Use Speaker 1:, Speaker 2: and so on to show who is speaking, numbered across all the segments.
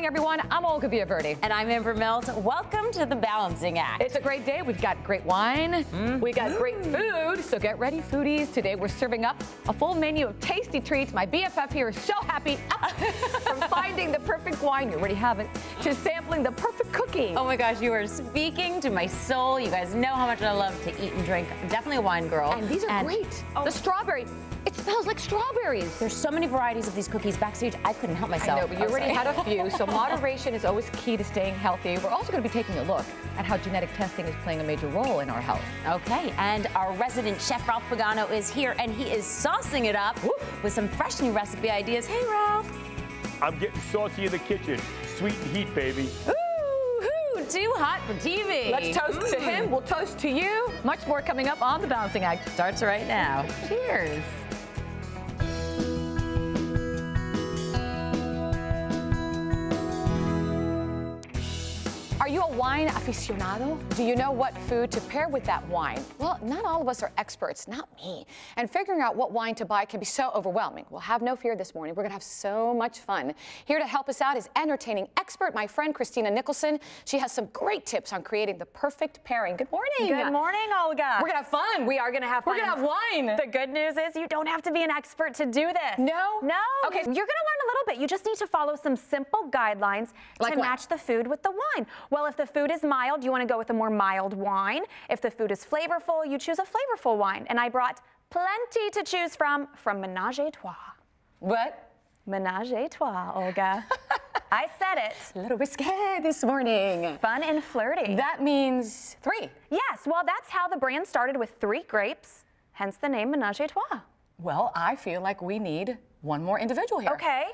Speaker 1: morning, everyone. I'm Olga Villaverdi.
Speaker 2: And I'm Amber Mills. Welcome to The Balancing Act.
Speaker 1: It's a great day. We've got great wine. We got great food. So get ready, foodies. Today we're serving up a full menu of tasty treats. My BFF here is so happy. From finding the perfect wine, you already have it, to sampling the perfect cookie.
Speaker 2: Oh my gosh, you are speaking to my soul. You guys know how much I love to eat and drink. I'm definitely a wine girl.
Speaker 1: And these are great. The strawberry. It smells like strawberries.
Speaker 2: There's so many varieties of these cookies backstage. I couldn't help myself.
Speaker 1: I know, but you already had a few, so moderation is always key to staying healthy. We're also going to be taking a look at how genetic testing is playing a major role in our health.
Speaker 2: Okay, and our resident chef, Ralph Pagano, is here, and he is saucing it up with some fresh new recipe ideas. Hey, Ralph.
Speaker 3: I'm getting saucy in the kitchen. Sweet and heat, baby.
Speaker 2: Ooh, too hot for TV.
Speaker 1: Let's toast to him. We'll toast to you. Much more coming up on The Balancing Act.
Speaker 2: Starts right now. Cheers.
Speaker 1: Are you a wine aficionado? Do you know what food to pair with that wine? Well, not all of us are experts, not me. And figuring out what wine to buy can be so overwhelming. Well, have no fear this morning. We're gonna have so much fun. Here to help us out is entertaining expert, my friend Christina Nicholson. She has some great tips on creating the perfect pairing. Good morning.
Speaker 4: Good morning, Olga.
Speaker 1: We're gonna have fun.
Speaker 4: We are gonna have fun.
Speaker 1: We're gonna have wine.
Speaker 4: The good news is you don't have to be an expert to do this.
Speaker 1: No?
Speaker 4: No.
Speaker 1: Okay.
Speaker 4: You're gonna learn a little bit. You just need to follow some simple guidelines
Speaker 1: Like
Speaker 4: to
Speaker 1: what?
Speaker 4: match the food with the wine. Well, if the food is mild, you want to go with a more mild wine. If the food is flavorful, you choose a flavorful wine. And I brought plenty to choose from Ménage à Trois.
Speaker 1: What?
Speaker 4: Ménage à Trois, Olga. I said it.
Speaker 1: A little risque this morning.
Speaker 4: Fun and flirty.
Speaker 1: That means 3.
Speaker 4: Yes, well, that's how the brand started, with 3 grapes, hence the name Ménage à Trois.
Speaker 1: Well, I feel like we need one more individual here.
Speaker 4: Okay.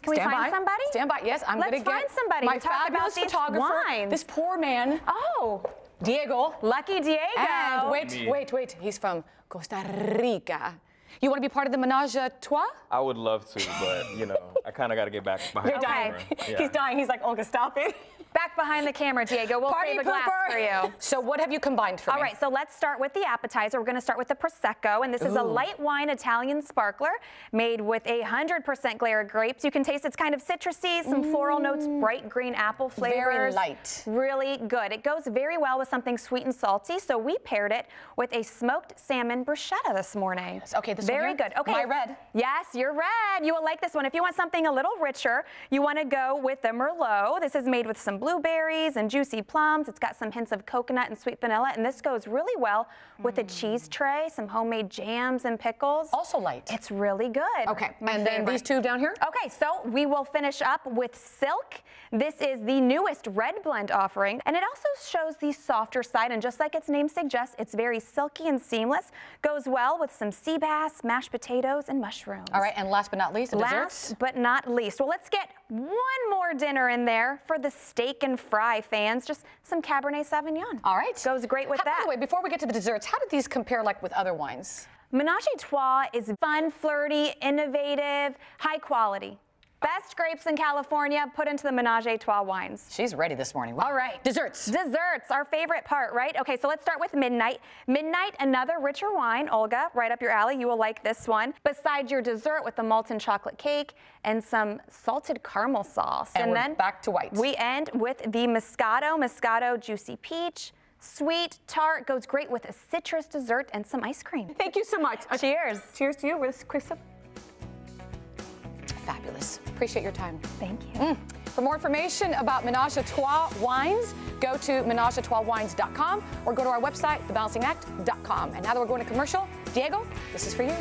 Speaker 4: Can we find somebody?
Speaker 1: Stand by. Yes, I'm going to
Speaker 4: Let's
Speaker 1: get
Speaker 4: find somebody
Speaker 1: my
Speaker 4: to talk about
Speaker 1: fabulous
Speaker 4: these
Speaker 1: photographer.
Speaker 4: wines.
Speaker 1: This poor man,
Speaker 4: Oh,
Speaker 1: Diego.
Speaker 4: lucky Diego.
Speaker 1: And wait. He's from Costa Rica. You want to be part of the Ménage à Trois?
Speaker 3: I would love to, but, you know, I kind of got to get back behind the camera. Yeah.
Speaker 1: He's dying. He's like, Olga, stop it.
Speaker 4: Back behind the camera, Diego. We'll
Speaker 1: Party
Speaker 4: save a glass
Speaker 1: pooper.
Speaker 4: for you.
Speaker 1: So what have you combined for me?
Speaker 4: All right, so let's start with the appetizer. We're going to start with the Prosecco, and this is a light wine Italian sparkler made with 100% Glera grapes. You can taste it's kind of citrusy, some floral notes, bright green apple flavors.
Speaker 1: Very light.
Speaker 4: Really good. It goes very well with something sweet and salty, so we paired it with a smoked salmon bruschetta this morning.
Speaker 1: Okay, this
Speaker 4: very
Speaker 1: one here?
Speaker 4: good. Okay,
Speaker 1: Am I red?
Speaker 4: Yes, you're red. You will like this one. If you want something a little richer, you want to go with the Merlot. This is made with some blueberries and juicy plums. It's got some hints of coconut and sweet vanilla, and this goes really well with a cheese tray, some homemade jams and pickles.
Speaker 1: Also light.
Speaker 4: It's really good.
Speaker 1: Okay,
Speaker 4: My
Speaker 1: and then
Speaker 4: favorite.
Speaker 1: these two down here?
Speaker 4: Okay, so we will finish up with Silk. This is the newest red blend offering, and it also shows the softer side, and just like its name suggests, it's very silky and seamless. Goes well with some sea bass, mashed potatoes, and mushrooms.
Speaker 1: All right, and last but not least, the desserts.
Speaker 4: Last but not least, well, let's get one more dinner in there for the steak and fry fans. Just some Cabernet Sauvignon.
Speaker 1: All right.
Speaker 4: Goes great with that.
Speaker 1: By the way, before we get to the desserts, how do these compare like with other wines?
Speaker 4: Ménage à Trois is fun, flirty, innovative, high quality. Best grapes in California put into the Ménage à Trois wines.
Speaker 1: She's ready this morning. Wow.
Speaker 4: All right.
Speaker 1: Desserts.
Speaker 4: Desserts, our favorite part, right? Okay, so let's start with Midnight. Midnight, another richer wine. Olga, right up your alley. You will like this one. Besides your dessert with the molten chocolate cake and some salted caramel sauce.
Speaker 1: And we're
Speaker 4: then
Speaker 1: back to white.
Speaker 4: We end with the Moscato Juicy Peach. Sweet, tart, goes great with a citrus dessert and some ice cream.
Speaker 1: Thank you so much.
Speaker 4: Cheers.
Speaker 1: Cheers to you with this quick sip. Fabulous. Appreciate your time.
Speaker 4: Thank you.
Speaker 1: For more information about Ménage à Trois wines, go to menageatroiswines.com or go to our website, thebalancingact.com. And now that we're going to commercial, Diego, this is for you.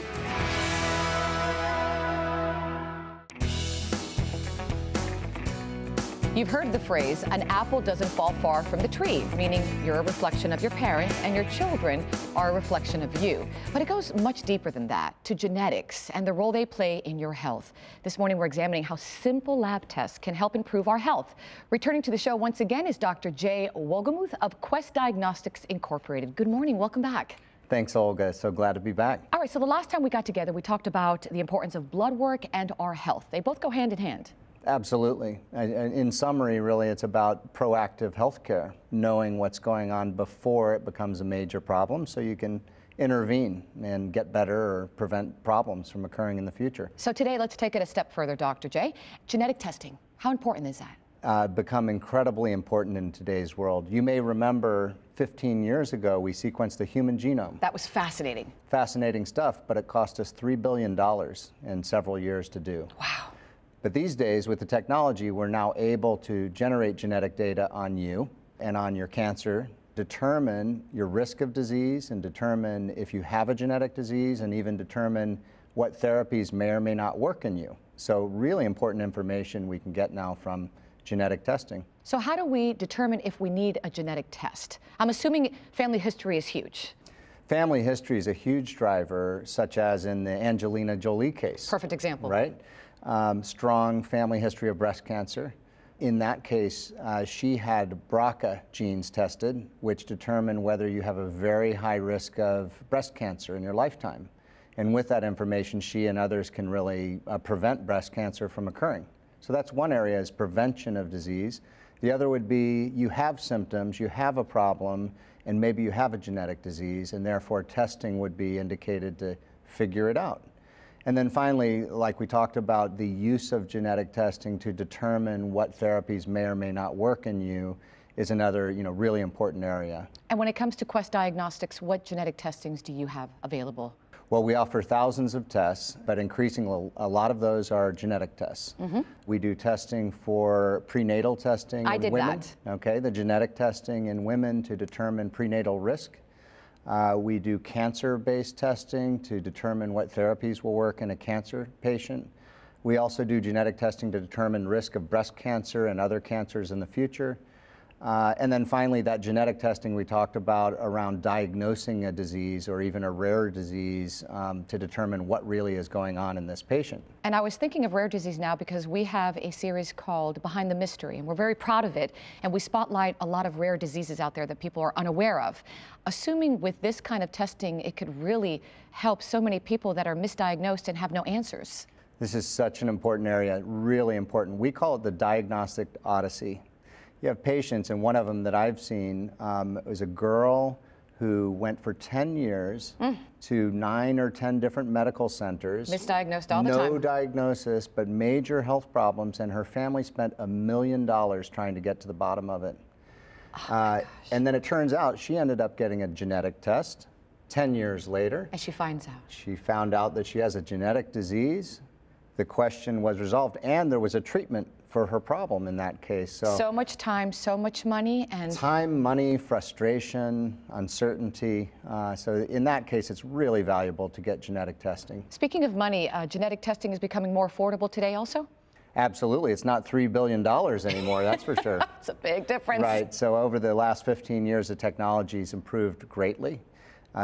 Speaker 1: You've heard the phrase, an apple doesn't fall far from the tree, meaning you're a reflection of your parents and your children are a reflection of you. But it goes much deeper than that, to genetics and the role they play in your health. This morning we're examining how simple lab tests can help improve our health. Returning to the show once again is Dr. Jay Wohlgemuth of Quest Diagnostics Incorporated. Good morning, welcome back.
Speaker 5: Thanks, Olga. So glad to be back.
Speaker 1: All right, so the last time we got together, we talked about the importance of blood work and our health. They both go hand in hand.
Speaker 5: Absolutely. In summary, really, it's about proactive health care, knowing what's going on before it becomes a major problem so you can intervene and get better or prevent problems from occurring in the future.
Speaker 1: So today, let's take it a step further, Dr. J. Genetic testing, how important is that?
Speaker 5: Become incredibly important in today's world. You may remember 15 years ago, we sequenced the human genome.
Speaker 1: That was fascinating.
Speaker 5: Fascinating stuff, but it cost us $3 billion in several years to do.
Speaker 1: Wow.
Speaker 5: But these days, with the technology, we're now able to generate genetic data on you and on your cancer, determine your risk of disease and determine if you have a genetic disease, and even determine what therapies may or may not work in you. So really important information we can get now from genetic testing.
Speaker 1: So how do we determine if we need a genetic test? I'm assuming family history is huge.
Speaker 5: Family history is a huge driver, such as in the Angelina Jolie case.
Speaker 1: Perfect example.
Speaker 5: Right? Strong family history of breast cancer. In that case, she had BRCA genes tested, which determine whether you have a very high risk of breast cancer in your lifetime. And with that information, she and others can really prevent breast cancer from occurring. So that's one area, is prevention of disease. The other would be you have symptoms, you have a problem, and maybe you have a genetic disease, and therefore testing would be indicated to figure it out. And then finally, like we talked about, the use of genetic testing to determine what therapies may or may not work in you is another, really important area.
Speaker 1: And when it comes to Quest Diagnostics, what genetic testings do you have available?
Speaker 5: Well, we offer thousands of tests, but increasingly a lot of those are genetic tests. Mm-hmm. We do testing for prenatal testing in women. Okay, the genetic testing in women to determine prenatal risk. We do cancer-based testing to determine what therapies will work in a cancer patient. We also do genetic testing to determine risk of breast cancer and other cancers in the future. And then finally, that genetic testing we talked about around diagnosing a disease or even a rare disease to determine what really is going on in this patient.
Speaker 1: And I was thinking of rare disease now because we have a series called Behind the Mystery, and we're very proud of it. And we spotlight a lot of rare diseases out there that people are unaware of. Assuming with this kind of testing, it could really help so many people that are misdiagnosed and have no answers.
Speaker 5: This is such an important area, really important. We call it the diagnostic odyssey. You have patients, and one of them that I've seen was a girl who went for 10 years to 9 or 10 different medical centers.
Speaker 1: Misdiagnosed all the time.
Speaker 5: No diagnosis, but major health problems, and her family spent $1 million trying to get to the bottom of it. And then it turns out she ended up getting a genetic test 10 years later.
Speaker 1: And she finds out.
Speaker 5: She found out that she has a genetic disease. The question was resolved, and there was a treatment for her problem in that case.
Speaker 1: So much time, so much money, and
Speaker 5: time, money, frustration, uncertainty. So in that case, it's really valuable to get genetic testing.
Speaker 1: Speaking of money, genetic testing is becoming more affordable today also?
Speaker 5: Absolutely. It's not $3 billion anymore, that's for sure.
Speaker 1: It's a big difference.
Speaker 5: Right. So over the last 15 years, the technology's improved greatly.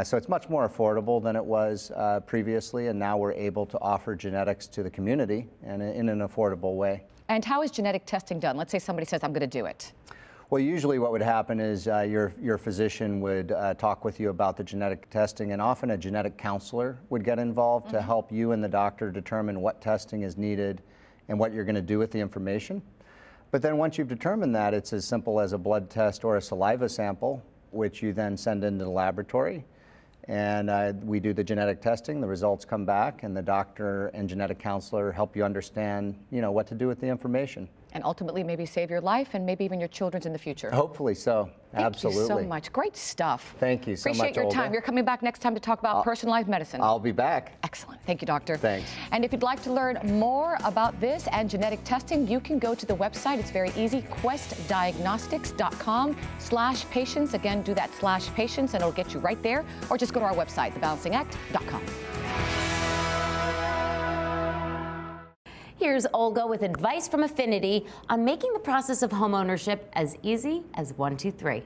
Speaker 5: So it's much more affordable than it was previously, and now we're able to offer genetics to the community and in an affordable way.
Speaker 1: And how is genetic testing done? Let's say somebody says, I'm going to do it.
Speaker 5: Well, usually what would happen is your physician would talk with you about the genetic testing, and often a genetic counselor would get involved to help you and the doctor determine what testing is needed and what you're going to do with the information. But then once you've determined that, it's as simple as a blood test or a saliva sample, which you then send into the laboratory. And we do the genetic testing, the results come back, and the doctor and genetic counselor help you understand, what to do with the information.
Speaker 1: And ultimately maybe save your life and maybe even your children's in the future.
Speaker 5: Hopefully so. Absolutely.
Speaker 1: Thank you so much. Great stuff.
Speaker 5: Thank you so much,
Speaker 1: Appreciate your
Speaker 5: Olga.
Speaker 1: time. You're coming back next time to talk about personalized medicine.
Speaker 5: I'll be back.
Speaker 1: Excellent. Thank you, Doctor.
Speaker 5: Thanks.
Speaker 1: And if you'd like to learn more about this and genetic testing, you can go to the website. It's very easy, questdiagnostics.com/patients. Again, do that /patients and it'll get you right there. Or just go to our website, thebalancingact.com.
Speaker 2: Here's Olga with advice from Affinity on making the process of homeownership as easy as 1, 2, 3.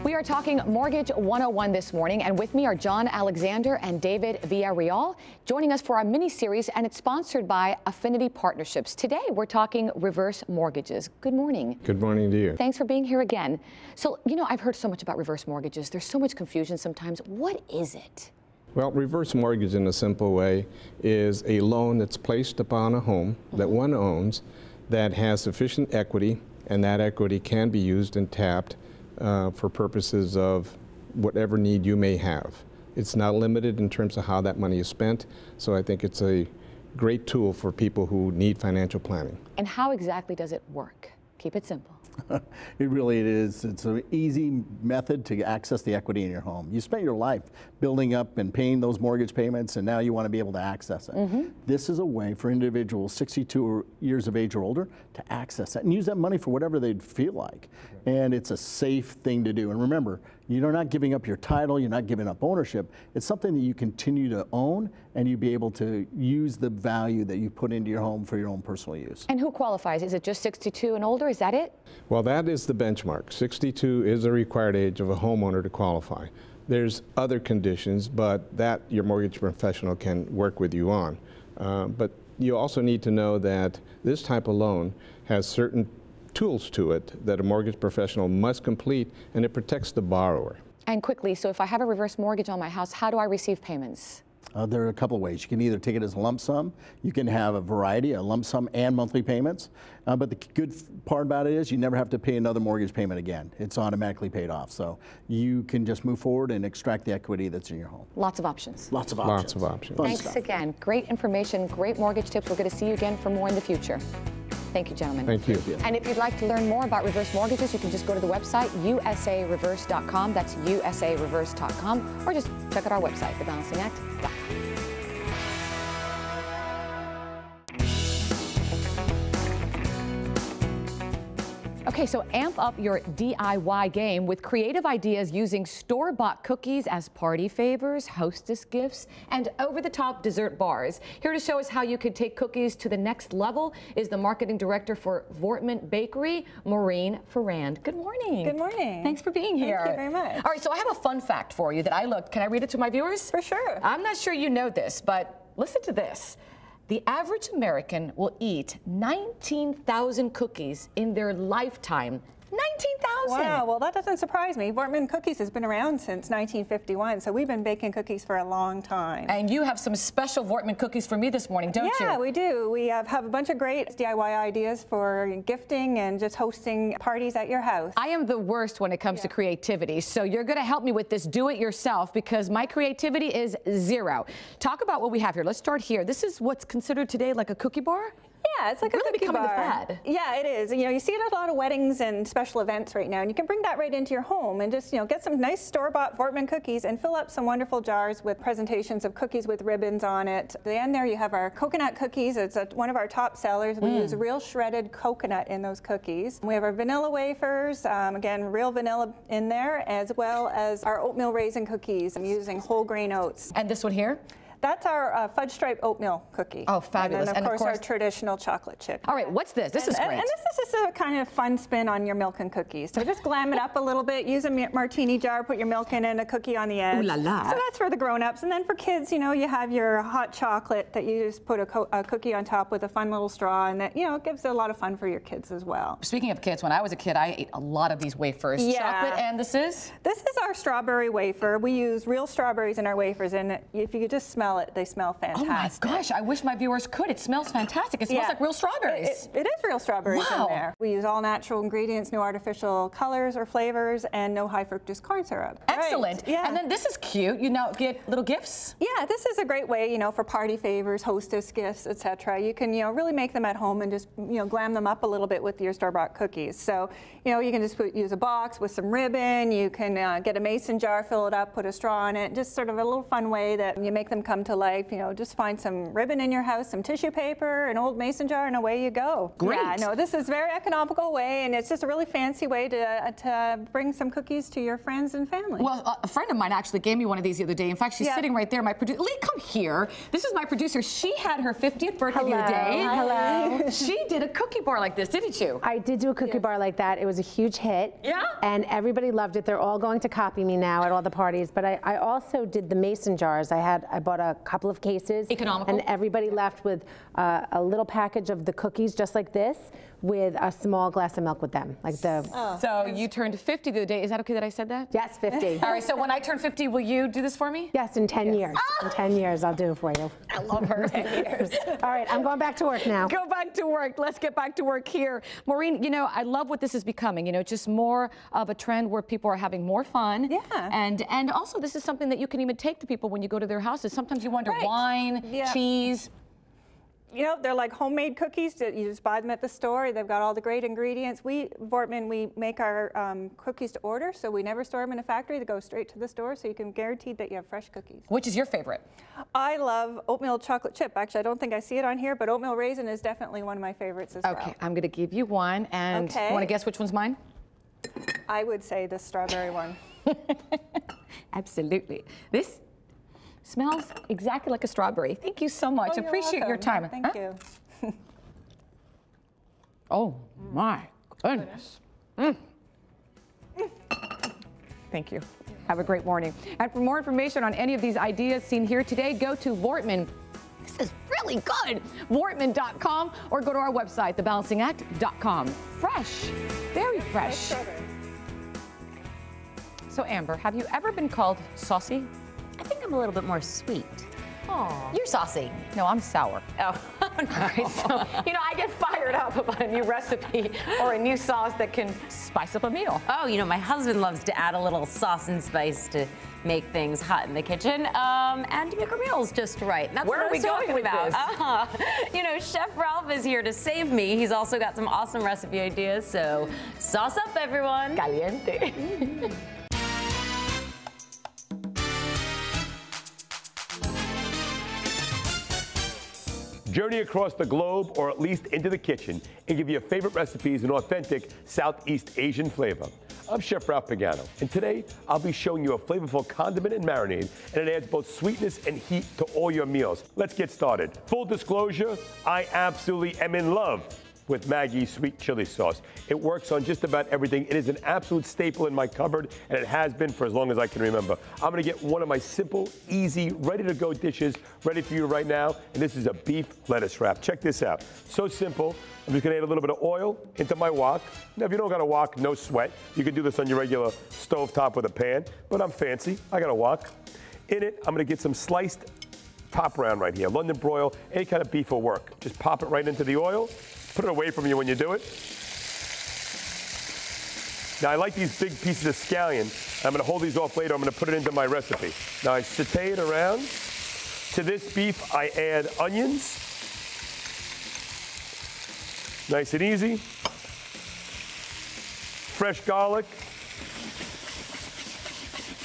Speaker 1: We are talking Mortgage 101 this morning, and with me are John Alexander and David Villarreal joining us for our mini-series, and it's sponsored by Affinity Partnerships. Today, we're talking reverse mortgages. Good morning.
Speaker 6: Good morning to you.
Speaker 1: Thanks for being here again. So, I've heard so much about reverse mortgages. There's so much confusion sometimes. What is it?
Speaker 6: Well, reverse mortgage in a simple way is a loan that's placed upon a home that one owns that has sufficient equity, and that equity can be used and tapped for purposes of whatever need you may have. It's not limited in terms of how that money is spent, so I think it's a great tool for people who need financial planning.
Speaker 1: And how exactly does it work? Keep it simple.
Speaker 7: It really is. It's an easy method to access the equity in your home. You spent your life building up and paying those mortgage payments, and now you want to be able to access it. This is a way for individuals 62 years of age or older to access that and use that money for whatever they'd feel like. And it's a safe thing to do. And remember, you're not giving up your title, you're not giving up ownership. It's something that you continue to own, and you be able to use the value that you put into your home for your own personal use.
Speaker 1: And who qualifies? Is it just 62 and older? Is that it?
Speaker 6: Well, that is the benchmark. 62 is the required age of a homeowner to qualify. There's other conditions, but that your mortgage professional can work with you on. But you also need to know that this type of loan has certain tools to it that a mortgage professional must complete, and it protects the borrower.
Speaker 1: And quickly, so if I have a reverse mortgage on my house, how do I receive payments?
Speaker 7: There are a couple of ways. You can either take it as a lump sum. You can have a variety, a lump sum and monthly payments. But the good part about it is you never have to pay another mortgage payment again. It's automatically paid off. So you can just move forward and extract the equity that's in your home.
Speaker 1: Lots of options.
Speaker 7: Lots of options.
Speaker 6: Lots of options.
Speaker 7: Fun
Speaker 1: Thanks
Speaker 7: stuff.
Speaker 1: again. Great information, great mortgage tips. We're going to see you again for more in the future. Thank you, gentlemen.
Speaker 6: Thank you.
Speaker 1: And if you'd like to learn more about reverse mortgages, you can just go to the website, usareverse.com. That's usareverse.com. Or just check out our website, thebalancingact.com. Okay, so amp up your DIY game with creative ideas using store-bought cookies as party favors, hostess gifts, and over-the-top dessert bars. Here to show us how you could take cookies to the next level is the marketing director for Vortman Bakery, Maureen Ferrand. Good morning.
Speaker 8: Good morning.
Speaker 1: Thanks for being here.
Speaker 8: Thank you very much.
Speaker 1: All right, so I have a fun fact for you that I looked. Can I read it to my viewers?
Speaker 8: For sure.
Speaker 1: I'm not sure you know this, but listen to this. The average American will eat 19,000 cookies in their lifetime. 19,000!
Speaker 8: Wow, well that doesn't surprise me. Vortman Cookies has been around since 1951, so we've been baking cookies for a long time.
Speaker 1: And you have some special Vortman cookies for me this morning, don't you?
Speaker 8: Yeah, we do. We have a bunch of great DIY ideas for gifting and just hosting parties at your house.
Speaker 1: I am the worst when it comes to creativity, so you're going to help me with this do-it-yourself because my creativity is zero. Talk about what we have here. Let's start here. This is what's considered today like a cookie bar?
Speaker 8: Yeah, it's like
Speaker 1: really
Speaker 8: a cookie
Speaker 1: becoming
Speaker 8: bar.
Speaker 1: the fad.
Speaker 8: Yeah, it is. You know, you see it at a lot of weddings and special events right now, and you can bring that right into your home and just, you know, get some nice store-bought Vortman cookies and fill up some wonderful jars with presentations of cookies with ribbons on it. At the end there, you have our coconut cookies. It's one of our top sellers. We use real shredded coconut in those cookies. We have our vanilla wafers, again, real vanilla in there, as well as our oatmeal raisin cookies. I'm using whole grain oats.
Speaker 1: And this one here?
Speaker 8: That's our fudge stripe oatmeal cookie.
Speaker 1: Oh, fabulous.
Speaker 8: And then, of course, our traditional chocolate chip.
Speaker 1: All right, what's this? This is great.
Speaker 8: And this is just a kind of fun spin on your milk and cookies. So just glam it up a little bit. Use a martini jar, put your milk in and a cookie on the edge.
Speaker 1: Ooh la la.
Speaker 8: So that's for the grown-ups. And then for kids, you know, you have your hot chocolate that you just put a cookie on top with a fun little straw, and that, you know, it gives a lot of fun for your kids as well.
Speaker 1: Speaking of kids, when I was a kid, I ate a lot of these wafers.
Speaker 8: Yeah.
Speaker 1: Chocolate, and this is?
Speaker 8: This is our strawberry wafer. We use real strawberries in our wafers, and if you could just smell it, they smell fantastic.
Speaker 1: Oh my gosh, I wish my viewers could. It smells fantastic. It smells like real strawberries.
Speaker 8: It is real strawberries
Speaker 1: Wow.
Speaker 8: in there. We use all natural ingredients, no artificial colors or flavors, and no high fructose corn syrup.
Speaker 1: Excellent.
Speaker 8: Right. Yeah.
Speaker 1: And then this is cute. You know, get little gifts.
Speaker 8: Yeah, this is a great way, you know, for party favors, hostess gifts, etc. You can, you know, really make them at home and just, you know, glam them up a little bit with your store-bought cookies. So, you know, you can just use a box with some ribbon. You can get a mason jar, fill it up, put a straw in it. Just sort of a little fun way that you make them come to life. You know, just find some ribbon in your house, some tissue paper, an old mason jar, and away you go.
Speaker 1: Great.
Speaker 8: Yeah, no, this is a very economical way, and it's just a really fancy way to bring some cookies to your friends and family.
Speaker 1: Well, a friend of mine actually gave me one of these the other day. In fact, she's sitting right there. My producer, Lee, come here. This is my producer. She had her 50th birthday the other day.
Speaker 9: Hello.
Speaker 1: She did a cookie bar like this, didn't you?
Speaker 9: I did do a cookie bar like that. It was a huge hit.
Speaker 1: Yeah?
Speaker 9: And everybody loved it. They're all going to copy me now at all the parties. But I also did the mason jars. I bought a couple of cases.
Speaker 1: Economical.
Speaker 9: And everybody left with a little package of the cookies just like this with a small glass of milk with them. Like the.
Speaker 1: So you turned 50 the other day. Is that okay that I said that?
Speaker 9: Yes, 50.
Speaker 1: All right, so when I turn 50, will you do this for me?
Speaker 9: Yes, in 10 years. In 10 years, I'll do it for you.
Speaker 1: I love her. 10 years.
Speaker 9: All right, I'm going back to work now.
Speaker 1: Go back to work. Let's get back to work here. Maureen, you know, I love what this is becoming, you know, just more of a trend where people are having more fun.
Speaker 8: Yeah.
Speaker 1: And also this is something that you can even take to people when you go to their houses. Sometimes you wonder, wine, cheese.
Speaker 8: You know, they're like homemade cookies. You just buy them at the store. They've got all the great ingredients. Voortman, we make our cookies to order, so we never store them in a factory. They go straight to the store, so you can guarantee that you have fresh cookies.
Speaker 1: Which is your favorite?
Speaker 8: I love oatmeal chocolate chip. Actually, I don't think I see it on here, but oatmeal raisin is definitely one of my favorites as well.
Speaker 1: Okay, I'm going to give you one, and you want to guess which one's mine?
Speaker 8: I would say the strawberry one.
Speaker 1: Absolutely. This smells exactly like a strawberry. Thank you so much.
Speaker 8: Oh,
Speaker 1: Appreciate your time.
Speaker 8: Thank you.
Speaker 1: Oh my goodness. Thank you. Have a great morning. And for more information on any of these ideas seen here today, go to Voortman. This is really good. Voortman.com or go to our website, thebalancingact.com. Fresh, very fresh. So Amber, have you ever been called saucy?
Speaker 2: I think I'm a little bit more sweet.
Speaker 1: Oh.
Speaker 2: You're saucy.
Speaker 1: No, I'm sour.
Speaker 2: Oh,
Speaker 1: All right, so, you know, I get fired up about a new recipe or a new sauce that can spice up a meal.
Speaker 2: Oh, you know, my husband loves to add a little sauce and spice to make things hot in the kitchen and to make our meals just right. That's
Speaker 1: Where
Speaker 2: what
Speaker 1: are we
Speaker 2: I was
Speaker 1: going
Speaker 2: talking
Speaker 1: with
Speaker 2: about.
Speaker 1: this?
Speaker 2: You know, Chef Ralph is here to save me. He's also got some awesome recipe ideas, so sauce up, everyone.
Speaker 1: Caliente.
Speaker 10: Journey across the globe, or at least into the kitchen, and give you favorite recipes in authentic Southeast Asian flavor. I'm Chef Ralph Pagano, and today I'll be showing you a flavorful condiment and marinade, and it adds both sweetness and heat to all your meals. Let's get started. Full disclosure, I absolutely am in love with Maggie's sweet chili sauce. It works on just about everything. It is an absolute staple in my cupboard, and it has been for as long as I can remember. I'm gonna get one of my simple, easy, ready-to-go dishes ready for you right now, and this is a beef lettuce wrap. Check this out. So simple. I'm just gonna add a little bit of oil into my wok. Now, if you don't got a wok, no sweat. You can do this on your regular stovetop with a pan, but I'm fancy. I got a wok. In it, I'm gonna get some sliced top round right here. London broil, any kind of beef will work. Just pop it right into the oil. Put it away from you when you do it. Now, I like these big pieces of scallion. I'm going to hold these off later. I'm going to put it into my recipe. Now, I saute it around. To this beef, I add onions. Nice and easy. Fresh garlic.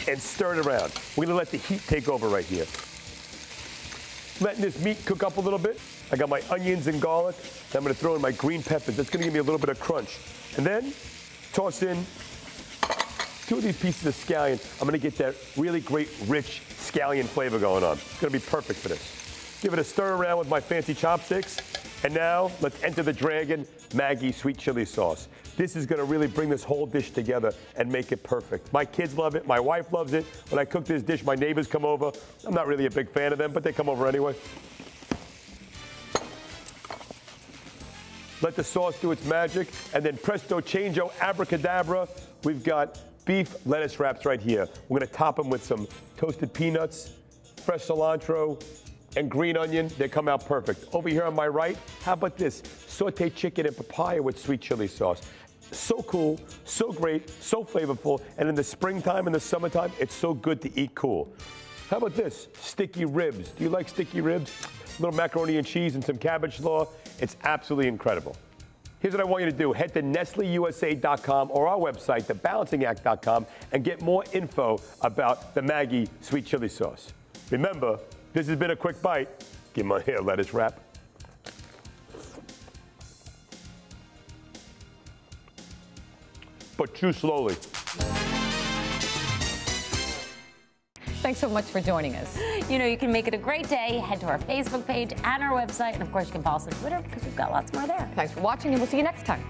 Speaker 10: And stir it around. We're going to let the heat take over right here. Letting this meat cook up a little bit. I got my onions and garlic. Then I'm going to throw in my green peppers. That's going to give me a little bit of crunch. And then toss in 2 of these pieces of scallion. I'm going to get that really great, rich scallion flavor going on. It's going to be perfect for this. Give it a stir around with my fancy chopsticks. And now let's enter the Dragon Maggi sweet chili sauce. This is going to really bring this whole dish together and make it perfect. My kids love it. My wife loves it. When I cook this dish, my neighbors come over. I'm not really a big fan of them, but they come over anyway. Let the sauce do its magic, and then presto, changeo, abracadabra. We've got beef lettuce wraps right here. We're gonna top them with some toasted peanuts, fresh cilantro, and green onion. They come out perfect. Over here on my right, how about this? Sauteed chicken and papaya with sweet chili sauce. So cool, so great, so flavorful, and in the springtime and the summertime, it's so good to eat cool. How about this? Sticky ribs. Do you like sticky ribs? A little macaroni and cheese and some cabbage slaw. It's absolutely incredible. Here's what I want you to do. Head to NestleUSA.com or our website, thebalancingact.com, and get more info about the Maggi sweet chili sauce. Remember, this has been a quick bite. Give my hair lettuce wrap. But chew slowly.
Speaker 1: Thanks so much for joining us.
Speaker 2: You know, you can make it a great day. Head to our Facebook page and our website. And of course, you can follow us on Twitter because we've got lots more there.
Speaker 1: Thanks for watching, and we'll see you next time.